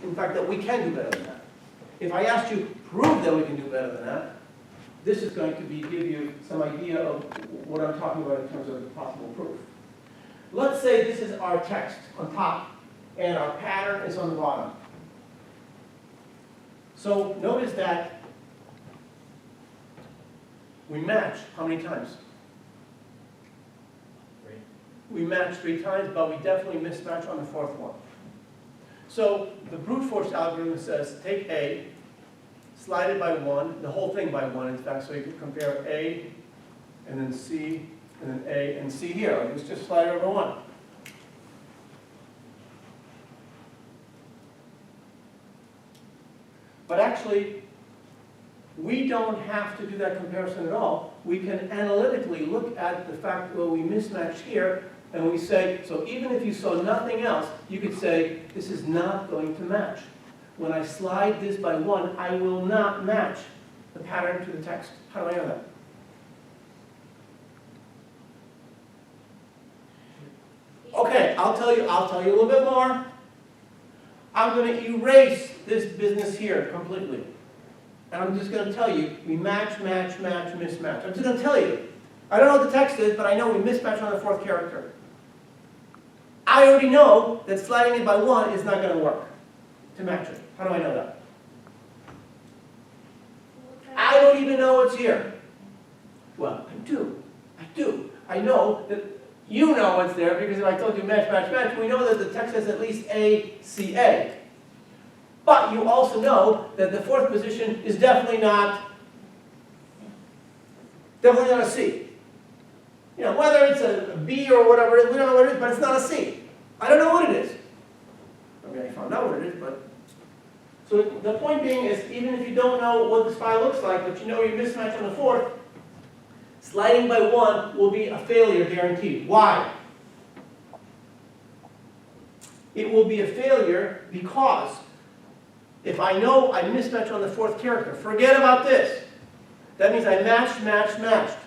in fact, that we can do better than that. If I asked you, prove that we can do better than that, this is going to give you some idea of what I'm talking about in terms of possible proof. Let's say this is our text on top, and our pattern is on the bottom. So notice that we match how many times? We match 3 times, but we definitely mismatch on the 4th one. So the brute force algorithm says take A, slide it by 1, the whole thing by 1 in fact, so you can compare A, and then C, and then A, and C here. Let's just slide it over 1. But actually, we don't have to do that comparison at all. We can analytically look at the fact that we mismatch here, and we say, so even if you saw nothing else, you could say, this is not going to match. When I slide this by 1, I will not match the pattern to the text. How do I know that? Okay, I'll tell you a little bit more. I'm going to erase this business here completely. And I'm just going to tell you, we match, match, match, mismatch. I'm just going to tell you. I don't know what the text is, but I know we mismatch on the 4th character. I already know that sliding it by 1 is not going to work to match it. How do I know that? I don't even know what's here. Well, I do. I know that you know what's there because if I told you match, match, match, we know that the text has at least A, C, A. But you also know that the 4th position is definitely not a C. You know, whether it's a B or whatever it is, we don't know what it is, but it's not a C. I don't know what it is. I mean, I found out what it is, but... So the point being is, even if you don't know what this file looks like, but you know you mismatch on the 4th, sliding by 1 will be a failure guaranteed. Why? It will be a failure because if I know I mismatch on the 4th character, forget about this. That means I matched, matched, matched.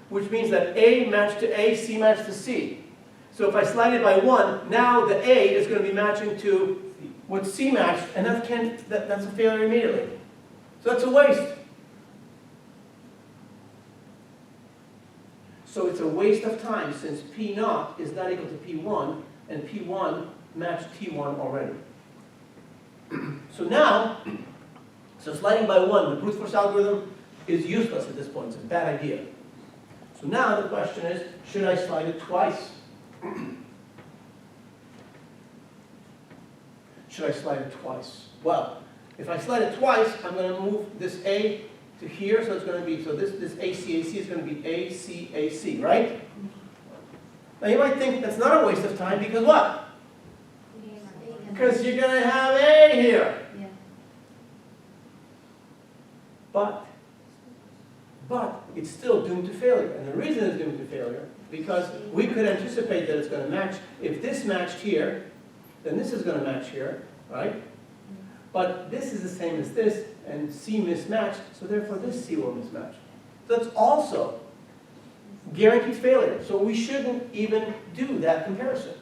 Which means that A matched to A, C matched to C. So if I slide it by 1, now the A is going to be matching to what C matched, and that's a failure immediately. So that's a waste. So it's a waste of time since P naught is not equal to P1, and P1 matched T1 already. So sliding by 1, the brute force algorithm is useless at this point. It's a bad idea. So now the question is, should I slide it twice? Should I slide it twice? Well, if I slide it twice, I'm going to move this A to here, so it's going to be, so this ACAC is going to be ACAC, right? Now you might think that's not a waste of time, because what? Because you're going to have A here. Yeah. But it's still doomed to failure. And the reason it's doomed to failure, because we could anticipate that it's going to match. If this matched here, then this is going to match here, right? But this is the same as this, and C mismatched, so therefore this C will mismatch. So that's also guaranteed failure. So we shouldn't even do that comparison.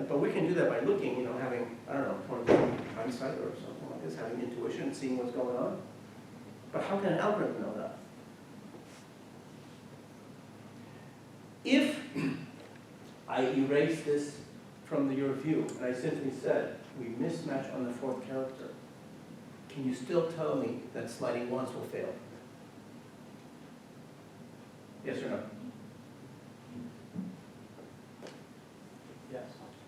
But we can do that by looking, having, I don't know, hindsight or something like this, having intuition, seeing what's going on. But how can an algorithm know that? If I erase this from your view, and I simply said, we mismatch on the 4th character, can you still tell me that sliding once will fail? Yes or no? Yes.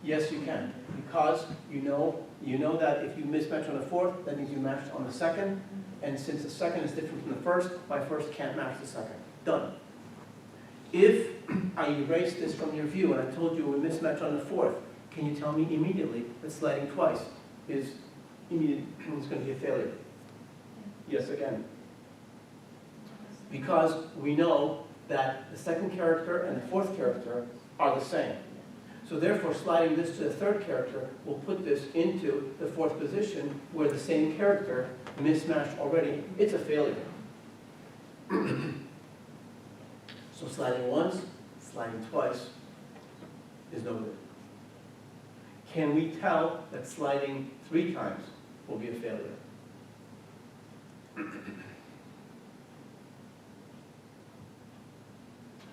Yes, you can, because you know that if you mismatch on the 4th, that means you matched on the 2nd, and since the 2nd is different from the 1st, my 1st can't match the 2nd. Done. If I erase this from your view and I told you we mismatch on the 4th, can you tell me immediately that sliding twice is going to be a failure? Yes, again. Because we know that the 2nd character and the 4th character are the same. So therefore, sliding this to the 3rd character will put this into the 4th position where the same character mismatched already. It's a failure. So sliding once, sliding twice is no good. can we tell that sliding 3 times will be a failure?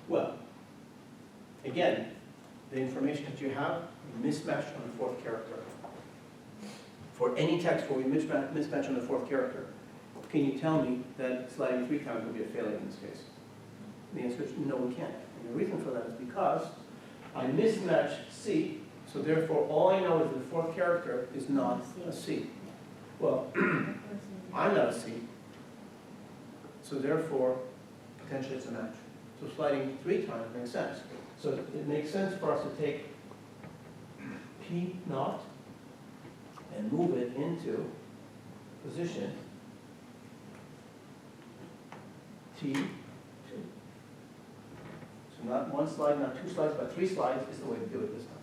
Well, again, the information that you have, mismatched on the 4th character. For any text where we mismatch on the 4th character, can you tell me that sliding 3 times will be a failure in this case? The answer is no, we can't. And the reason for that is because I mismatch C, so therefore all I know is that the 4th character is not a C. Well, I'm not a C, so therefore potentially it's a match. So sliding 3 times makes sense. So it makes sense for us to take P naught and move it into position T2. So not 1 slide, not 2 slides, but 3 slides is the way to do it this time.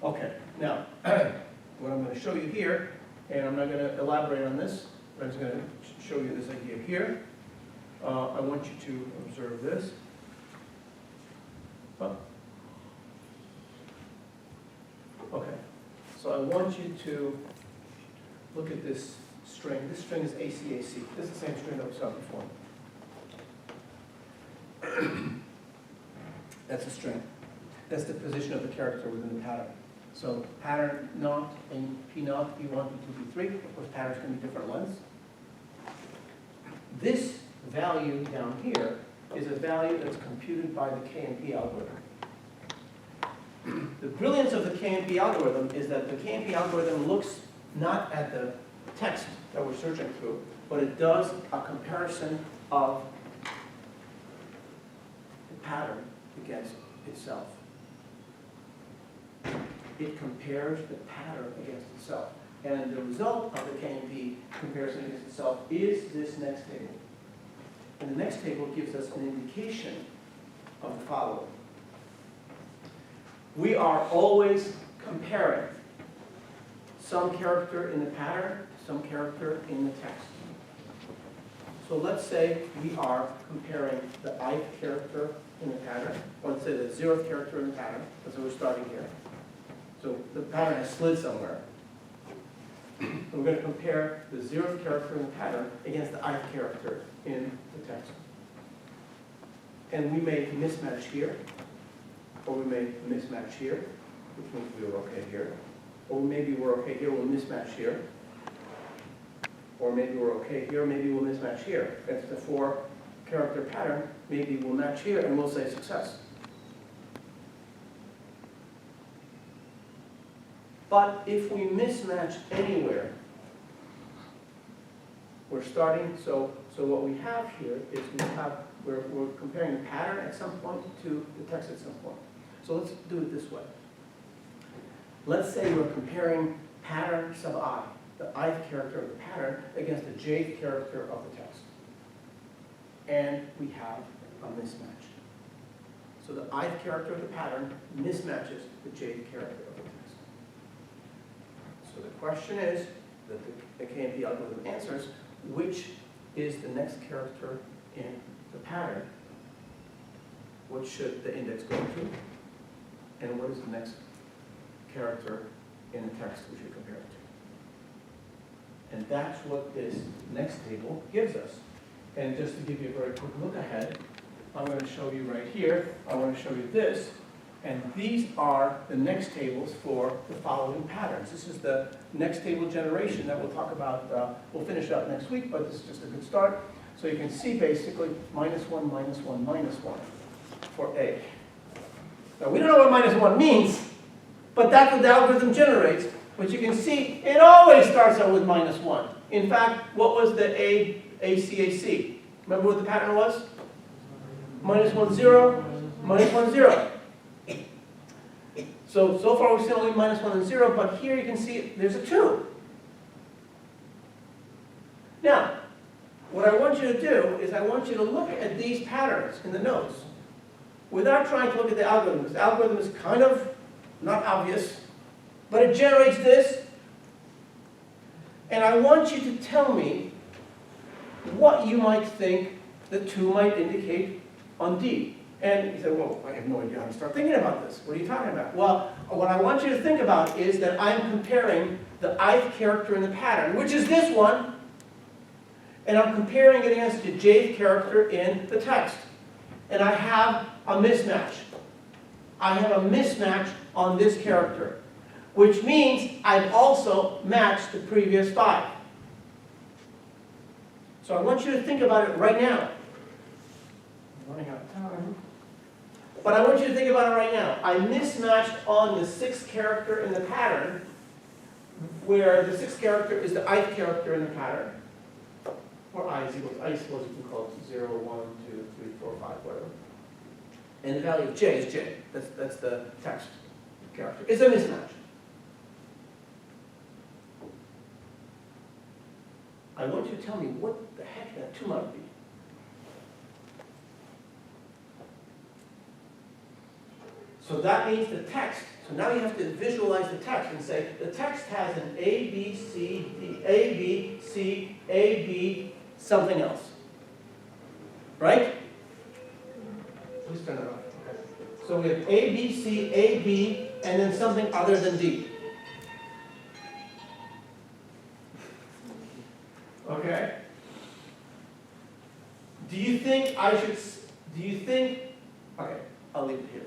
Okay, now, what I'm going to show you here, and I'm not going to elaborate on this, but I'm just going to show you this idea here. I want you to observe this. Oh. Okay, so I want you to look at this string. This string is ACAC. This is the same string that we saw before. That's a string. That's the position of the character within the pattern. So pattern naught and P naught, P1, P2, P3. Of course, patterns can be different lengths. This value down here is a value that's computed by the KMP algorithm. The brilliance of the KMP algorithm is that the KMP algorithm looks not at the text that we're searching through, but it does a comparison of the pattern against itself. It compares the pattern against itself. And the result of the KMP comparison against itself is this next table. And the next table gives us an indication of the following. We are always comparing some character in the pattern to some character in the text. So let's say we are comparing the ith character in the pattern, or let's say the 0th character in the pattern, so we're starting here. So the pattern has slid somewhere. And we're going to compare the 0th character in the pattern against the ith character in the text. And we may mismatch here, or we may mismatch here, which means we were okay here. Or maybe we're okay here, we'll mismatch here. Or maybe we're okay here, maybe we'll mismatch here. If it's a 4-character pattern, maybe we'll match here and we'll say success. But if we mismatch anywhere, we're starting, so what we have here is we're comparing the pattern at some point to the text at some point. So let's do it this way. Let's say we're comparing pattern sub I, the ith character of the pattern, against the jth character of the text. And we have a mismatch. So the ith character of the pattern mismatches the jth character of the text. So the question is, that the KMP algorithm answers, which is the next character in the pattern? What should the index go to? And what is the next character in the text we should compare it to? And that's what this next table gives us. And just to give you a very quick look ahead, I'm going to show you right here, I want to show you this, and these are the next tables for the following patterns. This is the next table generation that we'll talk about, we'll finish up next week, but this is just a good start. So you can see basically -1, -1, -1 for A. Now we don't know what -1 means, but that's what the algorithm generates. But you can see it always starts out with -1. In fact, what was the ACAC? Remember what the pattern was? -1, 0, -1, 0. So far we've seen only -1 and 0, but here you can see there's a 2. Now, what I want you to do is I want you to look at these patterns in the notes without trying to look at the algorithm. The algorithm is kind of not obvious, but it generates this. And I want you to tell me what you might think the 2 might indicate on D. And you say, well, I have no idea how to start thinking about this. What are you talking about? Well, what I want you to think about is that I'm comparing the ith character in the pattern, which is this one, and I'm comparing it against the jth character in the text. And I have a mismatch. I have a mismatch on this character, which means I've also matched the previous 5. So I want you to think about it right now. I'm running out of time. But I want you to think about it right now. I mismatched on the 6th character in the pattern, where the 6th character is the ith character in the pattern. Or I suppose you can call it 0, 1, 2, 3, 4, 5, whatever. And the value of j is j. That's the text character. It's a mismatch. I want you to tell me what the heck that 2 might be. So that means the text. So now you have to visualize the text and say, the text has an A, B, C, D, A, B, C, A, B, something else. Right? Please turn it off. Okay. So we have A, B, C, A, B, and then something other than D. Okay? Do you think, okay, I'll leave it here.